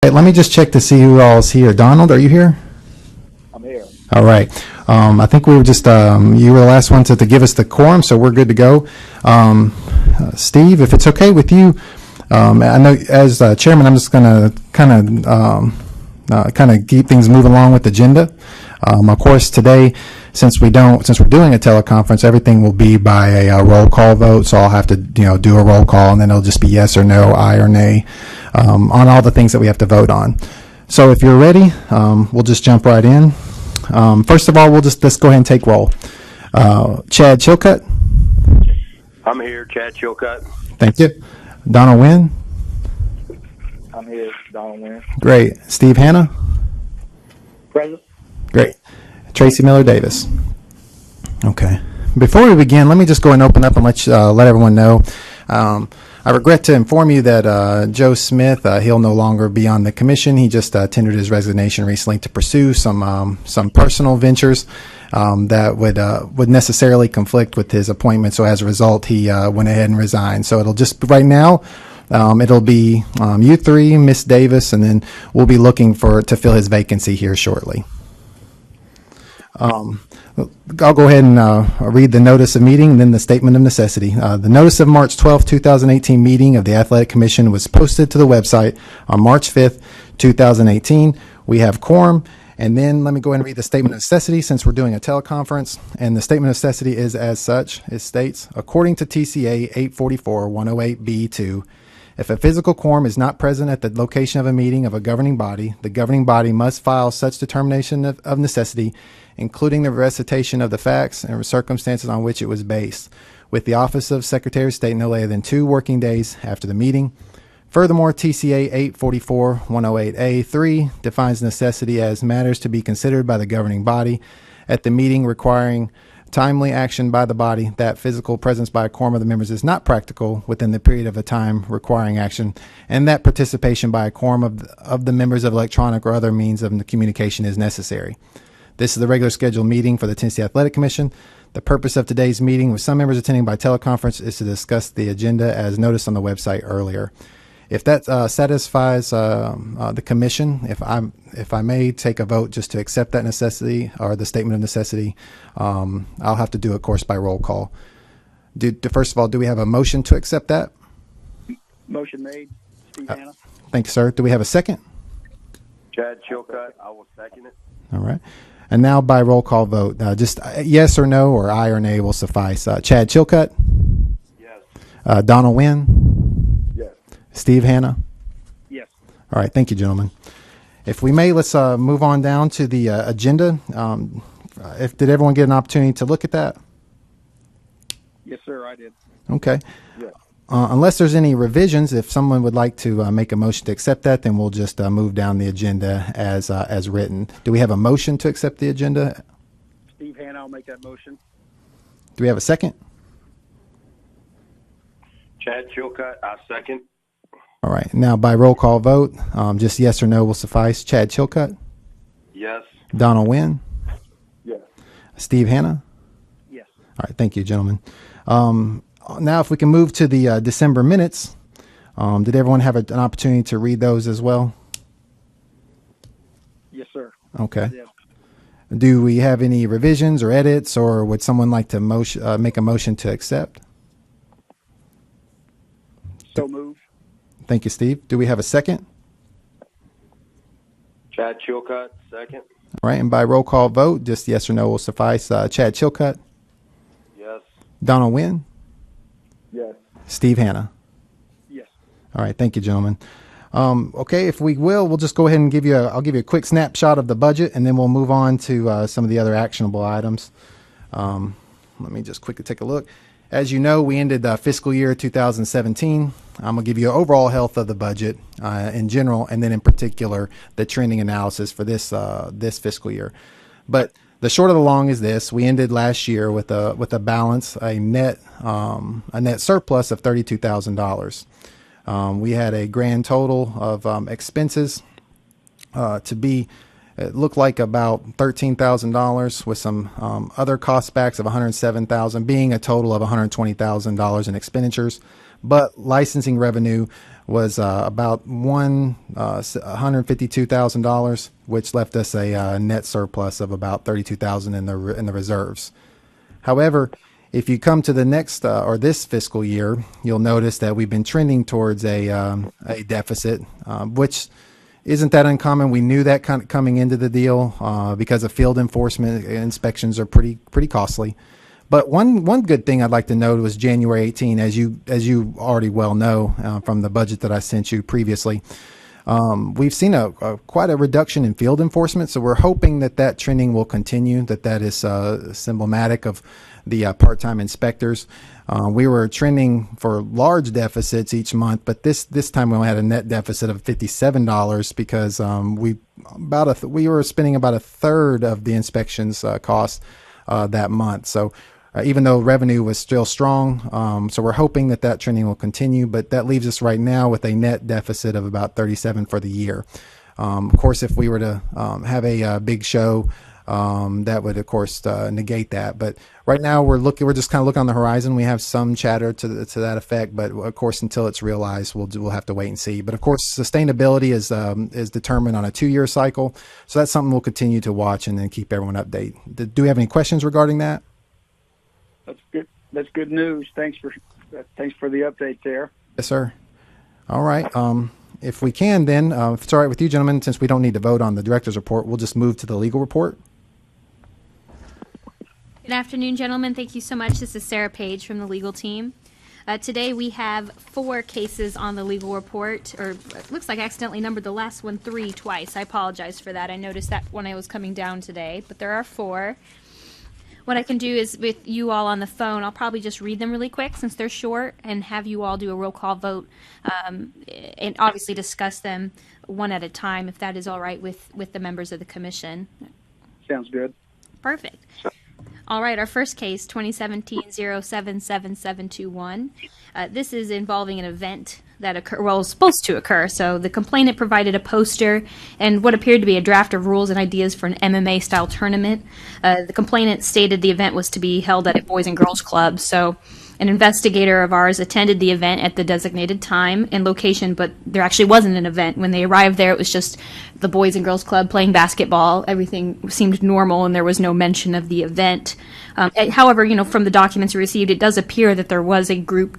Hey, let me just check to see who all is here. Donald, are you here? I'm here. All right. I think we were just, you were the last one to give us the quorum, so we're good to go. Steve, if it's okay with you, I know as chairman, I'm just going to kind of keep things moving along with the agenda. Of course, today, since we're doing a teleconference, everything will be by a roll call vote. So I'll have to, do a roll call, and then it'll just be yes or no, aye or nay, on all the things that we have to vote on. So if you're ready, we'll just jump right in. First of all, let's go ahead and take roll. Chad Chilcutt. I'm here, Chad Chilcutt. Thank you. Donald Wynn. I'm here, Donald Wynn. Great. Steve Hanna. Present. Great. Tracy Miller Davis. Okay. Before we begin, let me just go and open up and let everyone know. I regret to inform you that Joe Smith, he'll no longer be on the commission. He just tendered his resignation recently to pursue some personal ventures that would necessarily conflict with his appointment. So as a result, he went ahead and resigned. So it'll just right now. It'll be you three, Miss Davis, and then we'll be looking to fill his vacancy here shortly. I'll go ahead and read the notice of meeting and then the statement of necessity. The notice of March 12th, 2018 meeting of the Athletic Commission was posted to the website on March 5th, 2018. We have quorum. And then let me go ahead and read the statement of necessity since we're doing a teleconference. And the statement of necessity is as such. It states, according to TCA 844-108B2, if a physical quorum is not present at the location of a meeting of a governing body, the governing body must file such determination of necessity, including the recitation of the facts and circumstances on which it was based, with the Office of Secretary of State no later than 2 working days after the meeting. Furthermore, TCA 844-108A3 defines necessity as matters to be considered by the governing body at the meeting requiring timely action by the body, that physical presence by a quorum of the members is not practical within the period of a time requiring action, and that participation by a quorum of the members of electronic or other means of communication is necessary. This is the regular scheduled meeting for the Tennessee Athletic Commission. The purpose of today's meeting, with some members attending by teleconference, is to discuss the agenda as noticed on the website earlier. If that satisfies the commission, if I may take a vote just to accept that necessity or the statement of necessity, I'll have to do it, of course, by roll call. First of all, do we have a motion to accept that? Motion made. Steve Hanna. Thank you, sir. Do we have a second? Chad Chilcutt, I will second it. All right. And now by roll call vote, just yes or no or aye or nay will suffice. Chad Chilcutt? Yes. Donald Wynn? Yes. Steve Hanna? Yes. All right. Thank you, gentlemen. If we may, let's move on down to the agenda. Did everyone get an opportunity to look at that? Yes, sir, I did. Okay. Yes. Unless there's any revisions, if someone would like to make a motion to accept that, then we'll just move down the agenda as written. Do we have a motion to accept the agenda? Steve Hanna, I'll make that motion. Do we have a second? Chad Chilcutt, I second. All right. Now by roll call vote, just yes or no will suffice. Chad Chilcutt? Yes. Donald Wynn? Yes. Steve Hanna? Yes. All right. Thank you, gentlemen. Now, if we can move to the December minutes, did everyone have an opportunity to read those as well? Yes, sir. Okay. Yeah. Do we have any revisions or edits, or would someone like to make a motion to accept? So move. Thank you, Steve. Do we have a second? Chad Chilcutt, second. All right. And by roll call vote, just yes or no will suffice. Chad Chilcutt? Yes. Donald Wynn? Yes. Steve Hanna? Yes. All right. Thank you, gentlemen. Okay, if we'll just go ahead and I'll give you a quick snapshot of the budget, and then we'll move on to some of the other actionable items. Let me just quickly take a look. As you know, we ended fiscal year 2017. I'm going to give you an overall health of the budget in general, and then in particular, the trending analysis for this fiscal year. But the short of the long is this: we ended last year with a balance, a net surplus of $32,000. We had a grand total of expenses it looked like about $13,000 with some other cost backs of $107,000, being a total of $120,000 in expenditures. But licensing revenue was about $152,000, which left us a net surplus of about $32,000 in the reserves. However, if you come to the next or this fiscal year, you'll notice that we've been trending towards a deficit, which isn't that uncommon. We knew that coming into the deal because of field enforcement inspections are pretty costly. But one good thing I'd like to note was January 18, as you already well know from the budget that I sent you previously. We've seen quite a reduction in field enforcement, so we're hoping that trending will continue. That is symptomatic of the part-time inspectors. We were trending for large deficits each month, but this time we only had a net deficit of $57 because we were spending about a third of the inspections cost that month. So even though revenue was still strong, so we're hoping that trending will continue, but that leaves us right now with a net deficit of about 37 for the year. Of course, if we were to have a big show, that would of course negate that. But right now we're just kind of looking on the horizon. We have some chatter to that effect, but of course until it's realized, we'll have to wait and see. But of course, sustainability is determined on a 2-year cycle, so that's something we'll continue to watch and then keep everyone updated. Do we have any questions regarding that? That's good. That's good news. Thanks for the update there. Yes, sir. All right. If we can, then, if it's all right with you, gentlemen, since we don't need to vote on the director's report, we'll just move to the legal report. Good afternoon, gentlemen. Thank you so much. This is Sarah Page from the legal team. Today we have 4 cases on the legal report, or it looks like I accidentally numbered the last one 3 twice. I apologize for that. I noticed that when I was coming down today, but there are 4. What I can do is, with you all on the phone, I'll probably just read them really quick since they're short and have you all do a roll call vote and obviously discuss them one at a time if that is all right with the members of the commission. Sounds good. Perfect. All right, our first case, 2017-077721. This is involving an event that was supposed to occur. So the complainant provided a poster and what appeared to be a draft of rules and ideas for an MMA-style tournament. The complainant stated the event was to be held at a Boys and Girls Club. So an investigator of ours attended the event at the designated time and location, but there actually wasn't an event. When they arrived there, it was just the Boys and Girls Club playing basketball. Everything seemed normal, and there was no mention of the event. However, from the documents we received, it does appear that there was a group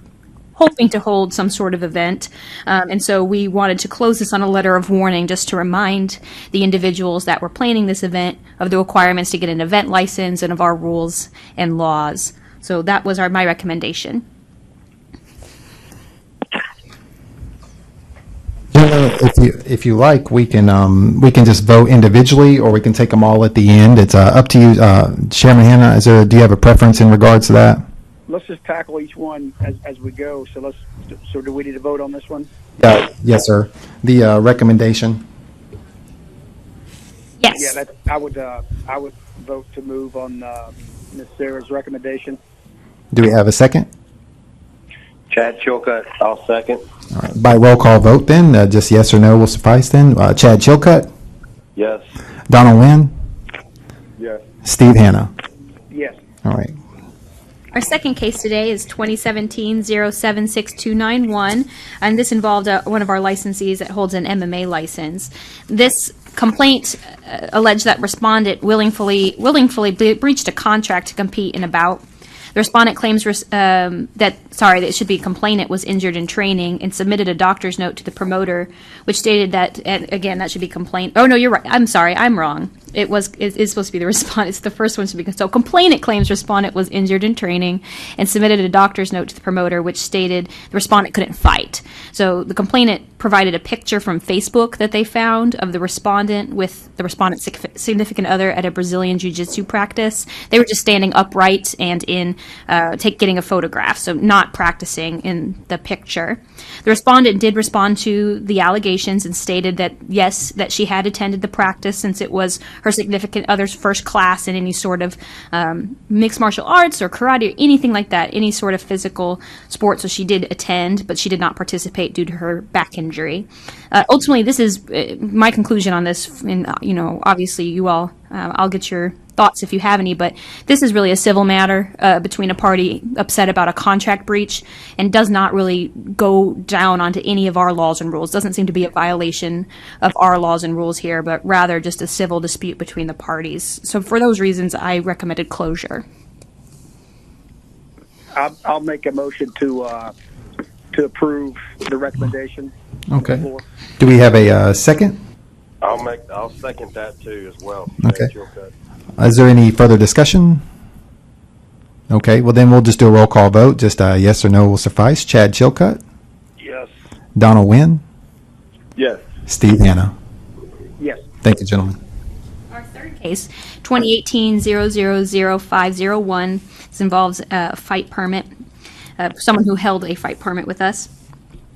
hoping to hold some sort of event, and so we wanted to close this on a letter of warning just to remind the individuals that were planning this event of the requirements to get an event license and of our rules and laws. So that was my recommendation. If you like, we can just vote individually, or we can take them all at the end. It's up to you, Chairman Hanna. Do you have a preference in regards to that? Let's just tackle each one as we go. So do we need to vote on this one? Yes, sir. The recommendation. Yes. Yeah, I would vote to move on Ms. Sarah's recommendation. Do we have a second? Chad Chilcutt, I'll second. All right. By roll call vote, then, just yes or no will suffice. Then, Chad Chilcutt, Yes. Donald Wynn, Yes. Steve Hanna. Yes. All right. Our second case today is 2017-076291, and this involved one of our licensees that holds an MMA license. This complaint alleged that respondent willingly breached a contract to compete in a bout. The respondent claims that it should be complainant was injured in training and submitted a doctor's note to the promoter, which stated that, and again, that should be complaint. Oh, no, you're right. I'm sorry. I'm wrong. It is supposed to be the respondent. It's the first one to be. So complainant claims respondent was injured in training and submitted a doctor's note to the promoter, which stated the respondent couldn't fight. So the complainant provided a picture from Facebook that they found of the respondent with the respondent's significant other at a Brazilian Jiu-Jitsu practice. They were just standing upright and getting a photograph, so not practicing in the picture. The respondent did respond to the allegations and stated that, yes, that she had attended the practice since it was her significant other's first class in any sort of mixed martial arts or karate or anything like that, any sort of physical sport. So she did attend, but she did not participate due to her back injury. Ultimately, this is my conclusion on this. And obviously, you all, I'll get your thoughts if you have any, but this is really a civil matter between a party upset about a contract breach and does not really go down onto any of our laws and rules. Doesn't seem to be a violation of our laws and rules here, but rather just a civil dispute between the parties. So for those reasons, I recommended closure. I'll make a motion to approve the recommendation. Okay. On the floor. Do we have a second? I'll second that too as well. Okay. Chad Chilcutt. Is there any further discussion? Okay, well then we'll just do a roll call vote. Just yes or no will suffice. Chad Chilcutt, Yes. Donald Wynn, Yes. Steve Hanna. Yes. Thank you, gentlemen. Our third case, 2018-000501. This involves a fight permit, someone who held a fight permit with us.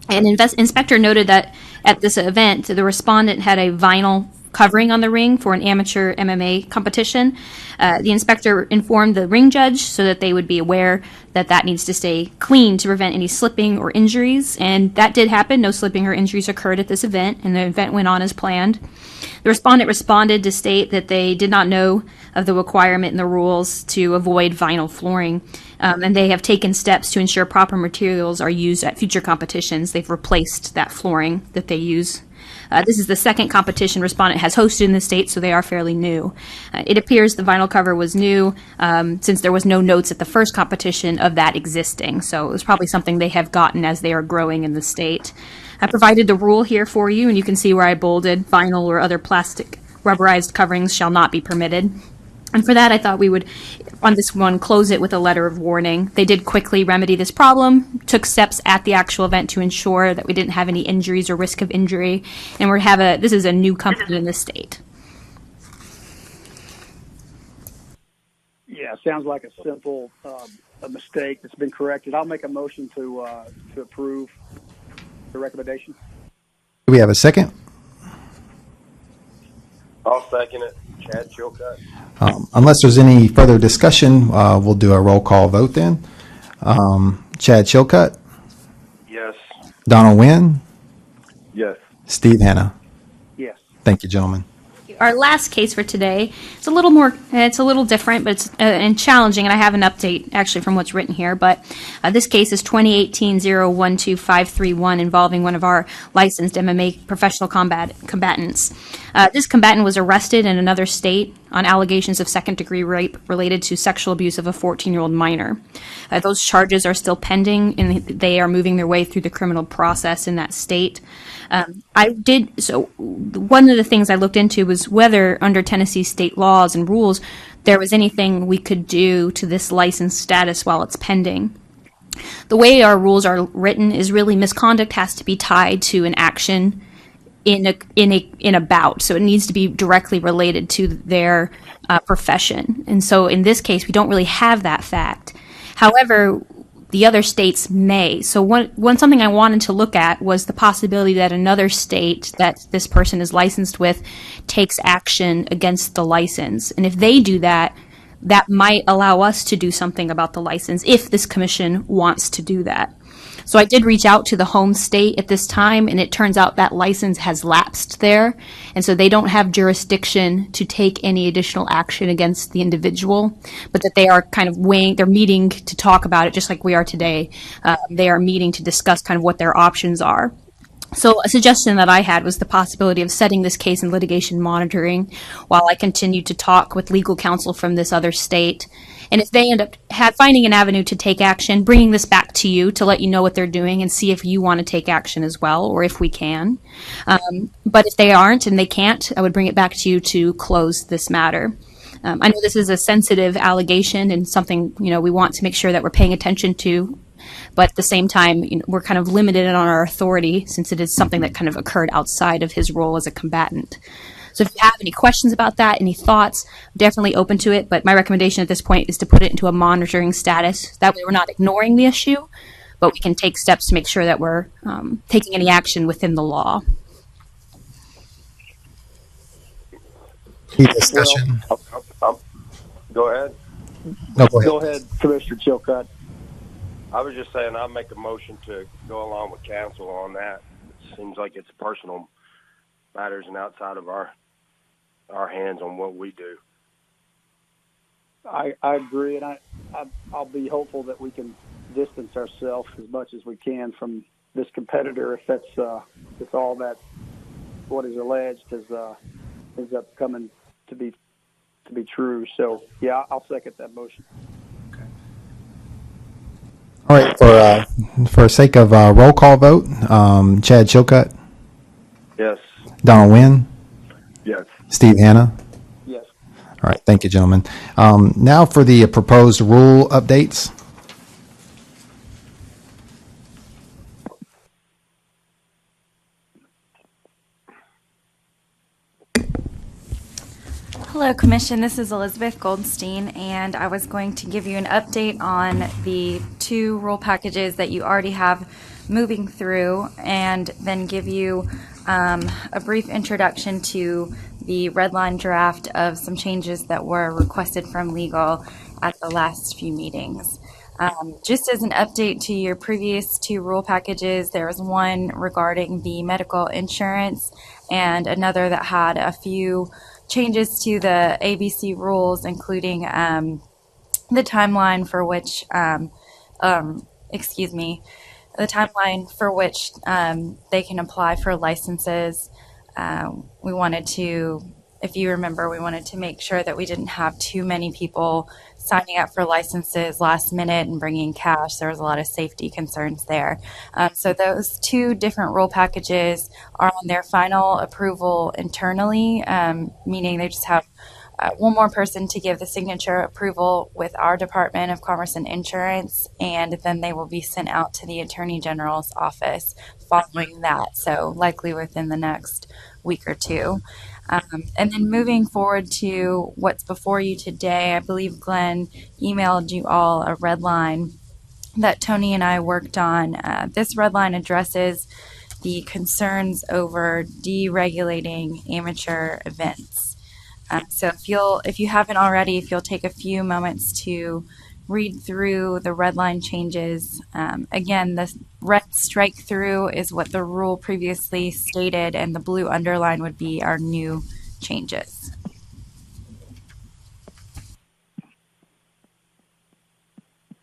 An inspector noted that at this event, the respondent had a vinyl covering on the ring for an amateur MMA competition. The inspector informed the ring judge so that they would be aware that that needs to stay clean to prevent any slipping or injuries, and that did happen. No slipping or injuries occurred at this event, and the event went on as planned. The respondent responded to state that they did not know of the requirement in the rules to avoid vinyl flooring, and they have taken steps to ensure proper materials are used at future competitions. They've replaced that flooring that they use. This is the second competition respondent has hosted in the state, so they are fairly new. It appears the vinyl cover was new since there was no notes at the first competition of that existing, so it was probably something they have gotten as they are growing in the state. I provided the rule here for you, and you can see where I bolded vinyl or other plastic rubberized coverings shall not be permitted. And for that, I thought we would, on this one, close it with a letter of warning. They did quickly remedy this problem, took steps at the actual event to ensure that we didn't have any injuries or risk of injury, and this is a new company in the state. Yeah, sounds like a simple a mistake that's been corrected. I'll make a motion to approve the recommendation. Do we have a second? I'll second it. Chad Chilcutt. Unless there's any further discussion, we'll do a roll call vote then. Chad Chilcutt, Yes. Donald Wynn, Yes. Steve Hanna. Yes. Thank you, gentlemen. Our last case for today, it's a little different, but it's and challenging, and I have an update actually from what's written here, but this case is 2018-012531 involving one of our licensed MMA professional combatants. This combatant was arrested in another state on allegations of second-degree rape related to sexual abuse of a 14-year-old minor. Those charges are still pending, and they are moving their way through the criminal process in that state. One of the things I looked into was whether under Tennessee state laws and rules there was anything we could do to this license status while it's pending. The way our rules are written is really misconduct has to be tied to an action in a bout, so it needs to be directly related to their profession. And so in this case, we don't really have that fact. However, the other states may. So something I wanted to look at was the possibility that another state that this person is licensed with takes action against the license. And if they do that, that might allow us to do something about the license if this commission wants to do that. So I did reach out to the home state at this time, and it turns out that license has lapsed there, and so they don't have jurisdiction to take any additional action against the individual, but that they are kind of they're meeting to talk about it just like we are today. They are meeting to discuss kind of what their options are. So a suggestion that I had was the possibility of setting this case in litigation monitoring while I continue to talk with legal counsel from this other state. And if they end up finding an avenue to take action, bringing this back to you to let you know what they're doing and see if you want to take action as well, or if we can. But if they aren't and they can't, I would bring it back to you to close this matter. I know this is a sensitive allegation and something we want to make sure that we're paying attention to. But at the same time, we're kind of limited on our authority since it is something that kind of occurred outside of his role as a combatant. So if you have any questions about that, any thoughts, I'm definitely open to it. But my recommendation at this point is to put it into a monitoring status. That way we're not ignoring the issue, but we can take steps to make sure that we're taking any action within the law. Any discussion? Go ahead. No, go ahead. Go ahead, Commissioner Chilcutt. I was just saying I'll make a motion to go along with counsel on that. It seems like it's personal matters and outside of our hands on what we do. I agree, and I'll be hopeful that we can distance ourselves as much as we can from this competitor if if all that what is alleged ends up coming to be true. So yeah, I'll second that motion. All right, for sake of roll call vote, Chad Chilcutt, Yes. Donald Wynn, Yes. Steve Hanna. Yes. All right, thank you, gentlemen. Now for the proposed rule updates. Hello, Commission. This is Elizabeth Goldstein, and I was going to give you an update on the 2 rule packages that you already have moving through, and then give you a brief introduction to the red line draft of some changes that were requested from legal at the last few meetings. Just as an update to your previous 2 rule packages, there was one regarding the medical insurance and another that had a few changes to the ABC rules, including the timeline for which, the timeline for which they can apply for licenses. We wanted to, if you remember, we wanted to make sure that we didn't have too many people signing up for licenses last minute and bringing cash. There was a lot of safety concerns there. So those 2 different rule packages are on their final approval internally, meaning they just have one more person to give the signature approval with our Department of Commerce and Insurance, and then they will be sent out to the Attorney General's office following that, so likely within the next week or 2. And then moving forward to what's before you today, I believe Glenn emailed you all a red line that Tony and I worked on. This red line addresses the concerns over deregulating amateur events. So if you haven't already, if you'll take a few moments to read through the red line changes. Again, the red strike through is what the rule previously stated, and the blue underline would be our new changes.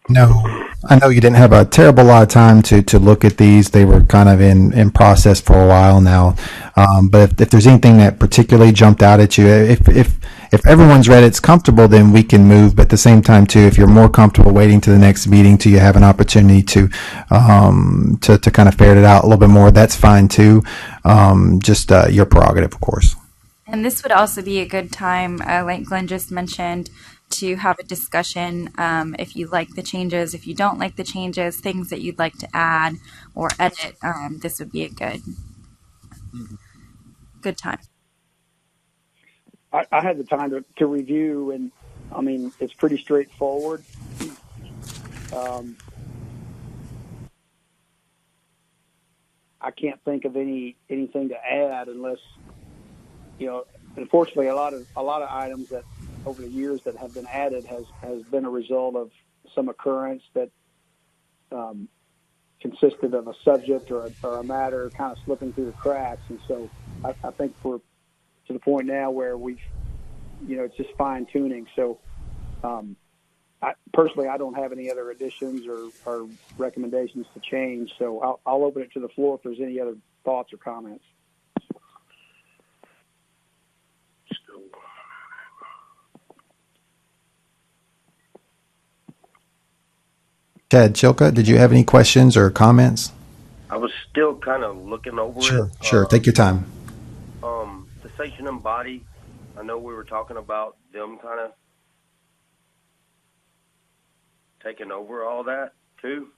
No, I know you didn't have a terrible lot of time to look at these. They were kind of in process for a while now. But if there's anything that particularly jumped out at you, if everyone's read it's comfortable, then we can move. But at the same time, too, if you're more comfortable waiting to the next meeting till you have an opportunity to kind of ferret it out a little bit more, that's fine too. Just your prerogative, of course. And this would also be a good time, like Glenn just mentioned, to have a discussion if you like the changes, if you don't like the changes, things that you'd like to add or edit. This would be a good time. I had the time to review, and I mean, it's pretty straightforward. I can't think of anything to add unless, unfortunately, a lot of items that over the years that have been added has been a result of some occurrence that consisted of a subject or a matter kind of slipping through the cracks. And so I think we're to the point now where it's just fine tuning. So personally, I don't have any other additions or recommendations to change. So I'll open it to the floor if there's any other thoughts or comments. Chad Chilka, did you have any questions or comments? I was still kind of looking over it. Sure. Take your time. The section and body, I know we were talking about them kind of taking over all that too.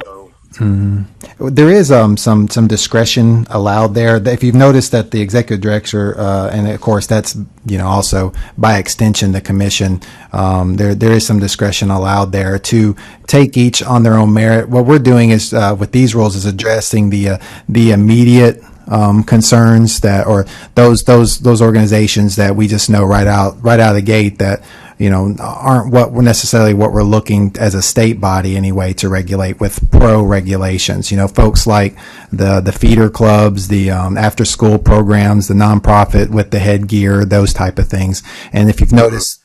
So there is some discretion allowed there. If you've noticed that the executive director, and of course that's also by extension the commission, there is some discretion allowed there to take each on their own merit. What we're doing is with these rules is addressing the immediate concerns that, or those organizations that we just know right out of the gate that aren't what we're necessarily what we're looking as a state body anyway to regulate with pro regulations. Folks like the feeder clubs, the after school programs, the nonprofit with the headgear, those type of things. And if you've noticed,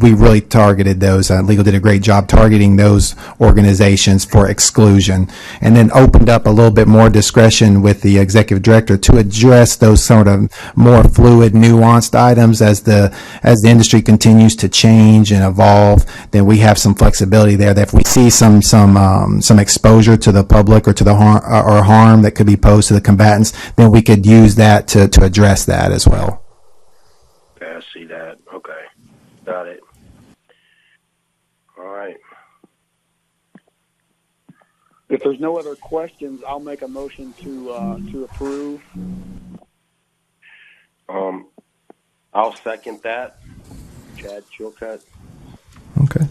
we really targeted those. Legal did a great job targeting those organizations for exclusion, and then opened up a little bit more discretion with the executive director to address those sort of more fluid, nuanced items as the industry continues to change and evolve. Then we have some flexibility there that if we see some exposure to the public or to the harm that could be posed to the combatants, then we could use that to address that as well. Okay, I see that. Okay, got it. All right. If there's no other questions, I'll make a motion to approve. I'll second that. Chad Chilcutt. Okay.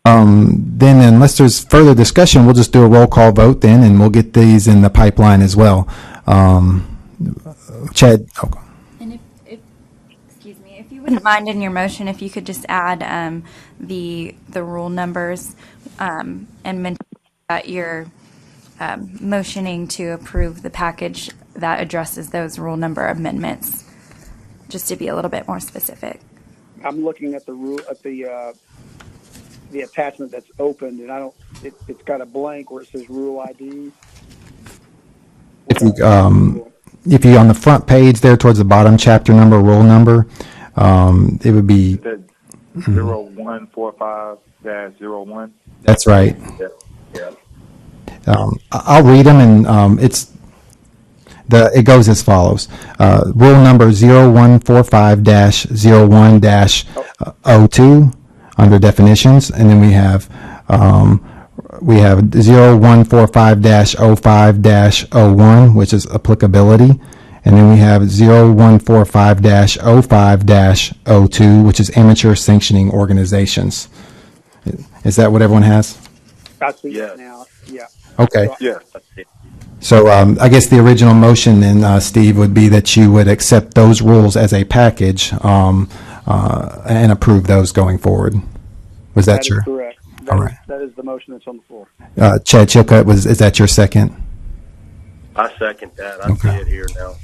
Then unless there's further discussion, we'll just do a roll call vote then, and we'll get these in the pipeline as well. Chad. Oh. And if you wouldn't mind in your motion, if you could just add the rule numbers and mention that you're motioning to approve the package that addresses those rule number amendments, just to be a little bit more specific. I'm looking at the rule at the attachment that's opened, and it's got a blank where it says rule ID. If you on the front page there towards the bottom, chapter number, rule number, it would be 0145-01. That's right. Yeah. I'll read them, and it goes as follows. Rule number 0145-01-02 under definitions, and then we have 0145-05-01, which is applicability, and then we have 0145-05-02, which is amateur sanctioning organizations. Is that what everyone has? I see that now. Yeah. Okay. Yes. So I guess the original motion then, Steve, would be that you would accept those rules as a package and approve those going forward. Was that your? Correct. All right. That is the motion that's on the floor. Chad Chilcutt, is that your second? I second that. I see it here now.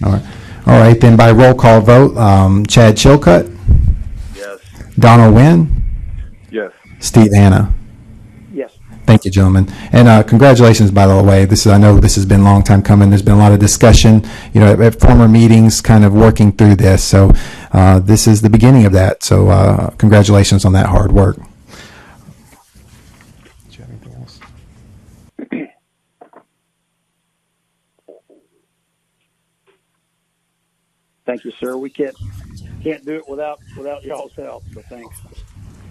All right. Then by roll call vote, Chad Chilcutt, Yes. Donald Wynn, Yes. Steve Hanna. Yes. Thank you, gentlemen. And congratulations, by the way. I know this has been a long time coming. There's been a lot of discussion, at former meetings, kind of working through this. So this is the beginning of that. So congratulations on that hard work. Do you have anything else? Thank you, sir. We can't do it without y'all's help. So thanks.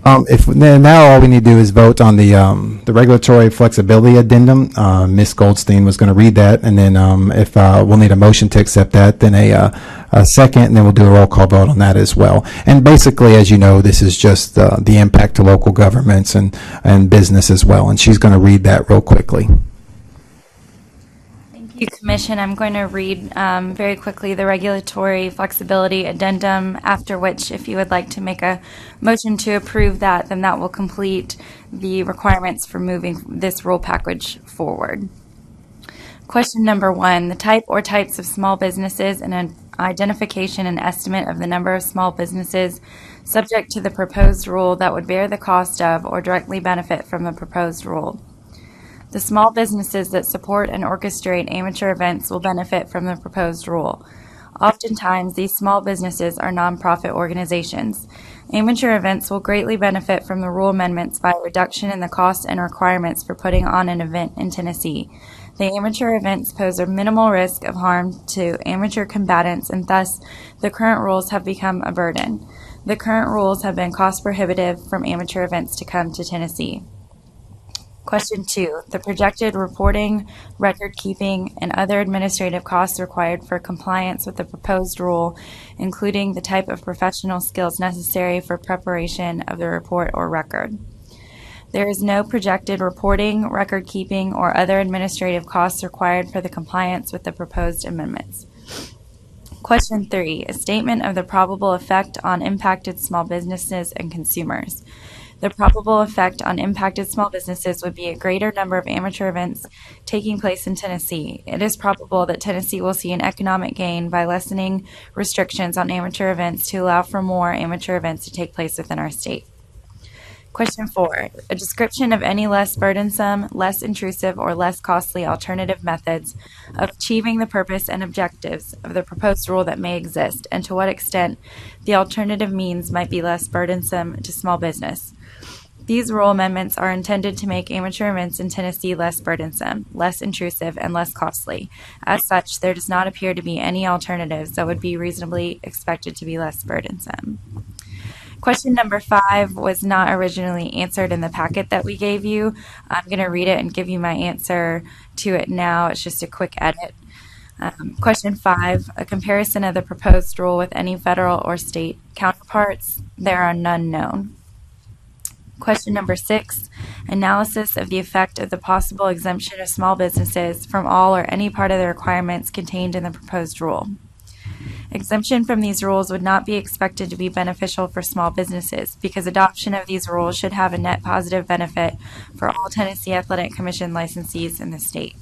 Now all we need to do is vote on the regulatory flexibility addendum. Ms. Goldstein was going to read that, and then if we'll need a motion to accept that, then a second, and then we'll do a roll call vote on that as well. And basically, as you know, this is just the impact to local governments and business as well. And she's going to read that real quickly. Thank you, Commission. I'm going to read very quickly the regulatory flexibility addendum, after which, if you would like to make a motion to approve that, then that will complete the requirements for moving this rule package forward. Question number 1, the type or types of small businesses and an identification and estimate of the number of small businesses subject to the proposed rule that would bear the cost of or directly benefit from the proposed rule. The small businesses that support and orchestrate amateur events will benefit from the proposed rule. Oftentimes, these small businesses are nonprofit organizations. Amateur events will greatly benefit from the rule amendments by a reduction in the costs and requirements for putting on an event in Tennessee. The amateur events pose a minimal risk of harm to amateur combatants, and thus the current rules have become a burden. The current rules have been cost prohibitive from amateur events to come to Tennessee. Question 2, the projected reporting, record keeping, and other administrative costs required for compliance with the proposed rule, including the type of professional skills necessary for preparation of the report or record. There is no projected reporting, record keeping, or other administrative costs required for the compliance with the proposed amendments. Question 3, a statement of the probable effect on impacted small businesses and consumers. The probable effect on impacted small businesses would be a greater number of amateur events taking place in Tennessee. It is probable that Tennessee will see an economic gain by lessening restrictions on amateur events to allow for more amateur events to take place within our state. Question 4, a description of any less burdensome, less intrusive, or less costly alternative methods of achieving the purpose and objectives of the proposed rule that may exist, and to what extent the alternative means might be less burdensome to small business. These rule amendments are intended to make amateur events in Tennessee less burdensome, less intrusive, and less costly. As such, there does not appear to be any alternatives that would be reasonably expected to be less burdensome. Question number 5 was not originally answered in the packet that we gave you. I'm going to read it and give you my answer to it now. It's just a quick edit. Question 5, a comparison of the proposed rule with any federal or state counterparts. There are none known. Question number 6, analysis of the effect of the possible exemption of small businesses from all or any part of the requirements contained in the proposed rule. Exemption from these rules would not be expected to be beneficial for small businesses because adoption of these rules should have a net positive benefit for all Tennessee Athletic Commission licensees in the state.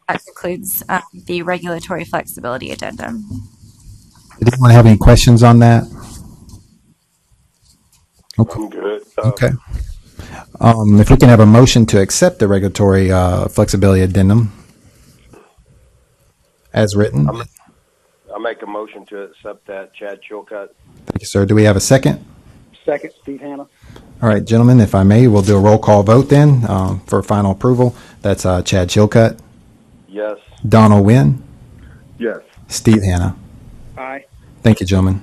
That concludes the regulatory flexibility addendum. Did anyone have any questions on that? Okay. I'm good. Okay. If we can have a motion to accept the regulatory flexibility addendum as written. I make a motion to accept that, Chad Chilcutt. Thank you, sir. Do we have a second? Second, Steve Hanna. All right, gentlemen, if I may, we'll do a roll call vote then for final approval. That's Chad Chilcutt, Yes. Donald Wynn, Yes. Steve Hanna. Aye. Thank you, gentlemen.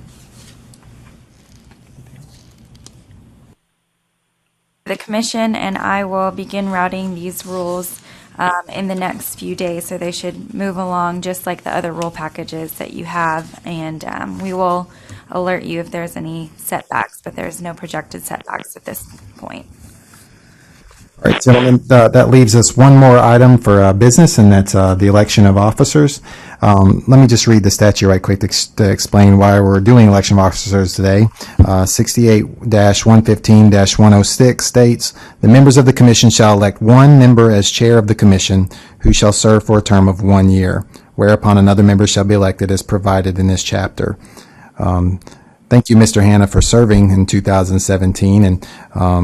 The commission and I will begin routing these rules in the next few days, so they should move along just like the other rule packages that you have, and we will alert you if there's any setbacks, but there's no projected setbacks at this point. All right, gentlemen, that leaves us one more item for business, and that's the election of officers. Let me just read the statute right quick to explain why we're doing election of officers today. 68-115-106 states, the members of the commission shall elect one member as chair of the commission who shall serve for a term of 1 year, whereupon another member shall be elected as provided in this chapter. Thank you, Mr. Hanna, for serving in 2017, and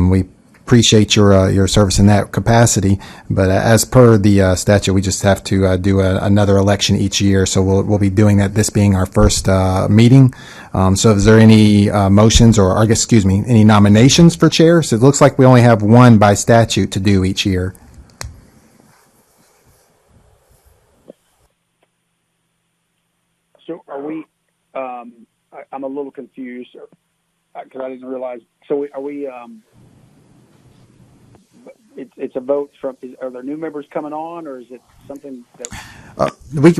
we appreciate your service in that capacity. But as per the statute, we just have to do another election each year. So we'll be doing that. This being our first meeting. So is there any motions or any nominations for chair? So it looks like we only have one by statute to do each year. So are we? I'm a little confused because I didn't realize. So are we? It's a vote from. Are there new members coming on, or is it something that? We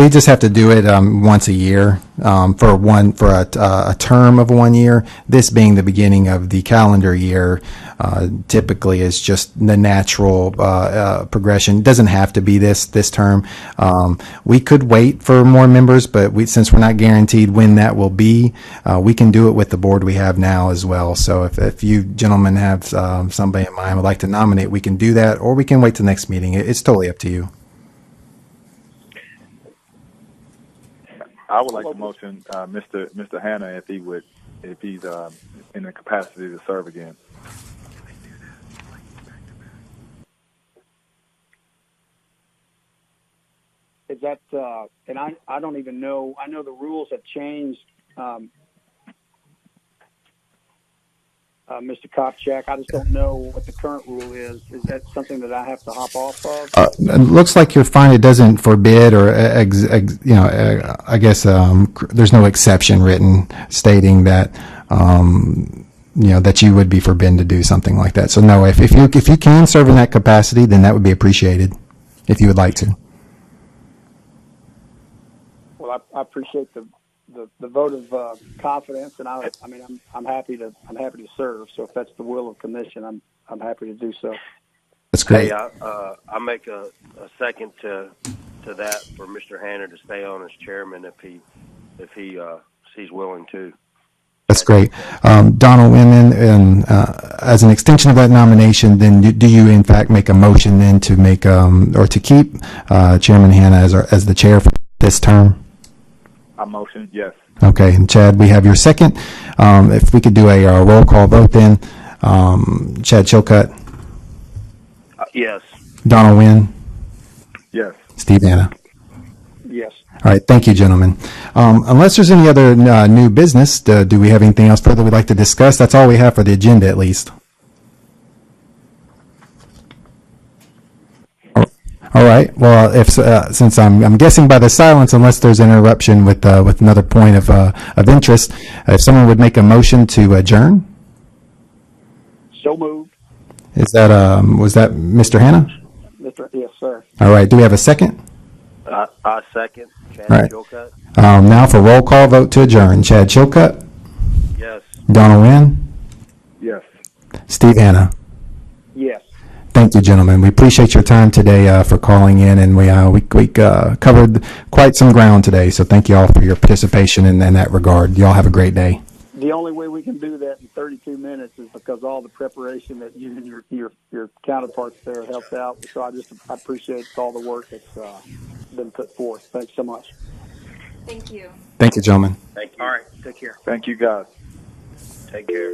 just have to do it once a year for a term of 1 year. This being the beginning of the calendar year, typically is just the natural progression. It doesn't have to be this term. We could wait for more members, but since we're not guaranteed when that will be, we can do it with the board we have now as well. So if you gentlemen have somebody in mind would like to nominate, we can do that, or we can wait till next meeting. It's totally up to you. I would like to motion Mr. Hanna if he's in the capacity to serve again. Is that? And I don't even know. I know the rules have changed. Mr. Kopchak, I just don't know what the current rule is. Is that something that I have to hop off of? It looks like you're fine. It doesn't forbid, or I guess there's no exception written stating that that you would be forbidden to do something like that. So no, if you can serve in that capacity, then that would be appreciated. If you would like to. Well, I appreciate the vote of confidence, and I'm happy to serve. So if that's the will of commission, I'm happy to do so. That's great. Hey, I make a second to to that for Mr. Hanna to stay on as chairman if he's willing to. That's great. Donald Wynn, and as an extension of that nomination, then do you in fact make a motion then to make or to keep Chairman Hanna as the chair for this term? I motion yes. Okay, and Chad, we have your second. If we could do a roll call vote then. Chad Chilcutt, Yes. Donald Wynn, Yes. Steve Hanna. Yes. All right, thank you, gentlemen. Unless there's any other new business, do we have anything else further we'd like to discuss? That's all we have for the agenda, at least. All right. Well, if since I'm guessing by the silence, unless there's an interruption with another point of interest, if someone would make a motion to adjourn, So moved. is that was that Mr. Hanna? Yes, sir. All right. Do we have a second? I second. Chad All right. Chilcutt. Now for roll call vote to adjourn. Chad Chilcutt, Yes. Donald Wynn, Yes. Steve Hanna. Yes. Thank you, gentlemen. We appreciate your time today for calling in, and we covered quite some ground today. So thank you all for your participation in that regard. Y'all have a great day. The only way we can do that in 32 minutes is because all the preparation that you and your counterparts there helped out. So I appreciate all the work that's been put forth. Thanks so much. Thank you. Thank you, gentlemen. Thank you. All right. Take care. Thank you, guys. Take care.